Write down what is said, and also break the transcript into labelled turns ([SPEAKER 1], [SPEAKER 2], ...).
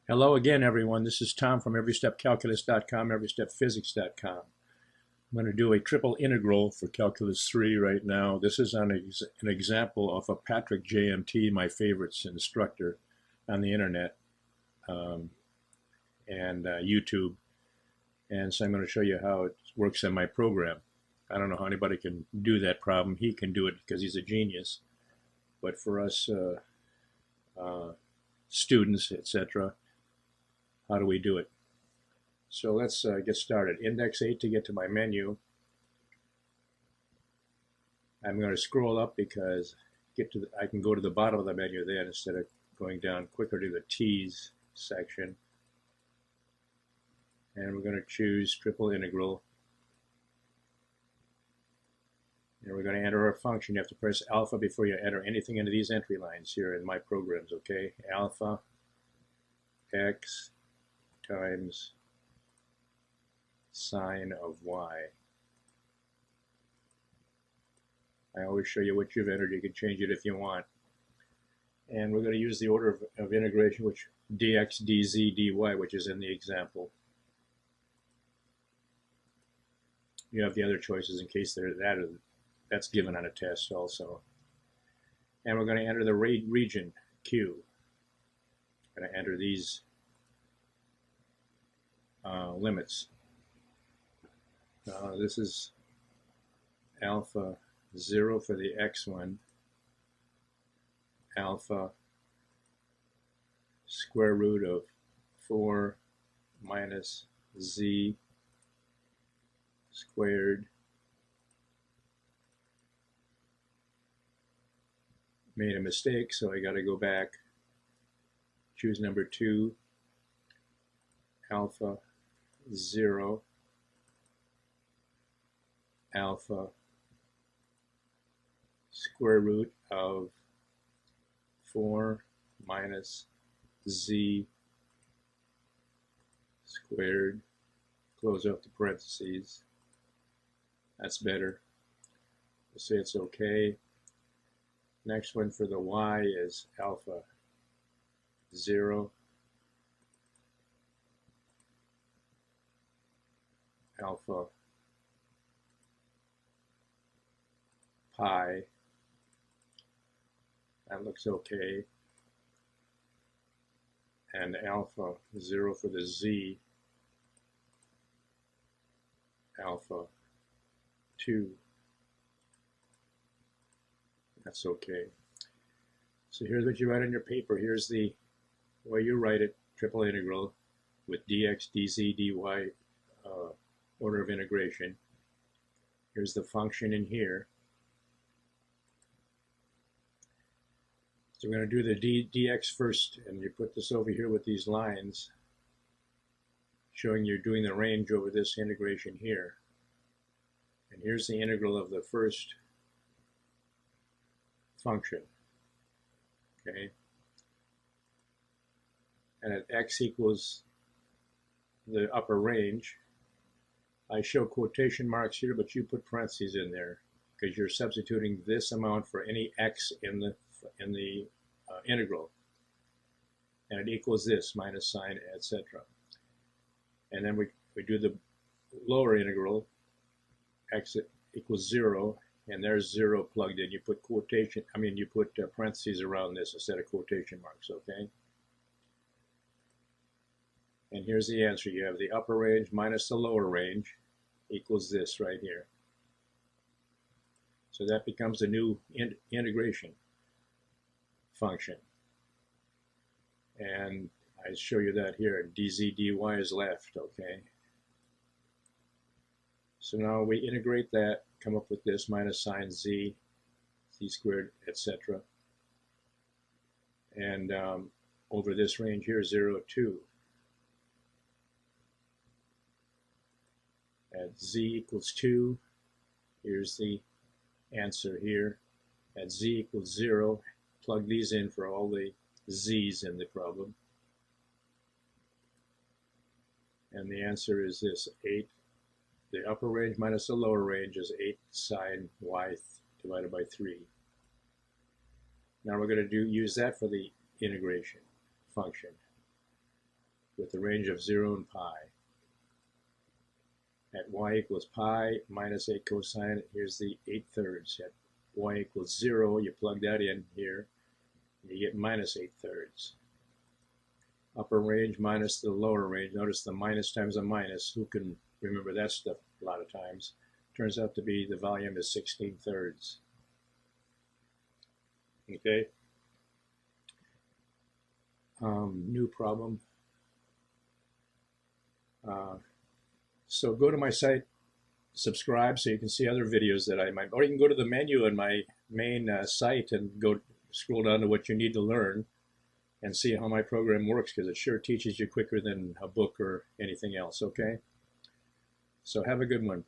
[SPEAKER 1] Hello again, everyone. This is Tom from EveryStepCalculus.com, EveryStepPhysics.com. I'm going to do a triple integral for Calculus 3 right now. This is an example of a Patrick JMT, my favorites instructor on the internet and YouTube. And so I'm going to show you how it works in my program. I don't know how anybody can do that problem. He can do it because he's a genius. But for us students, etc., how do we do it? So let's get started. Index 8 to get to my menu. I'm going to scroll up because I can go to the bottom of the menu then instead of going down quicker to the T's section. And we're going to choose triple integral. And we're going to enter our function. You have to press alpha before you enter anything into these entry lines here in my programs, okay? Alpha x times sine of y. I always show you what you've entered. You can change it if you want. And we're going to use the order of integration, which dx, dz, dy, which is in the example. You have the other choices in case that's given on a test also. And we're going to enter the region Q. I'm going to enter these limits. This is alpha 0 for the x1, alpha square root of 4 minus z squared. Made a mistake, so I got to go back. Choose number 2, alpha 0, alpha square root of 4 minus z squared. Close up the parentheses. That's better. We'll say it's okay. Next one for the y is alpha 0, alpha pi. That looks okay. And alpha 0 for the z, alpha 2. That's okay. So here's what you write on your paper. Here's the way you write it, triple integral with dx, dz, dy order of integration. Here's the function in here. So we're going to do the dx first, and you put this over here with these lines showing you're doing the range over this integration here. And here's the integral of the first function, okay? And at x equals the upper range, I show quotation marks here, but you put parentheses in there because you're substituting this amount for any x in the integral, and it equals this minus sine, etc. And then we do the lower integral, x equals 0, and there's 0 plugged in. You put parentheses around this instead of quotation marks, okay? And here's the answer. You have the upper range minus the lower range equals this right here. So that becomes a new integration function. And I show you that here. dz dy is left, okay? So now we integrate that, come up with this minus sine z, z squared, etc. And over this range here, 0, 2. At z equals 2, here's the answer here. At z equals 0, plug these in for all the z's in the problem. And the answer is this, 8. The upper range minus the lower range is 8 sine y divided by 3. Now we're going to use that for the integration function. with the range of 0 and pi. At y equals pi minus 8 cosine, here's the 8/3. At y equals 0, you plug that in here, and you get minus 8/3. Upper range minus the lower range. Notice the minus times a minus. Who can remember that stuff a lot of times? Turns out to be the volume is 16/3. Okay. New problem. So go to my site, subscribe so you can see other videos that I might, or you can go to the menu in my main site and go scroll down to what you need to learn and see how my program works, because it sure teaches you quicker than a book or anything else. Okay. So have a good one.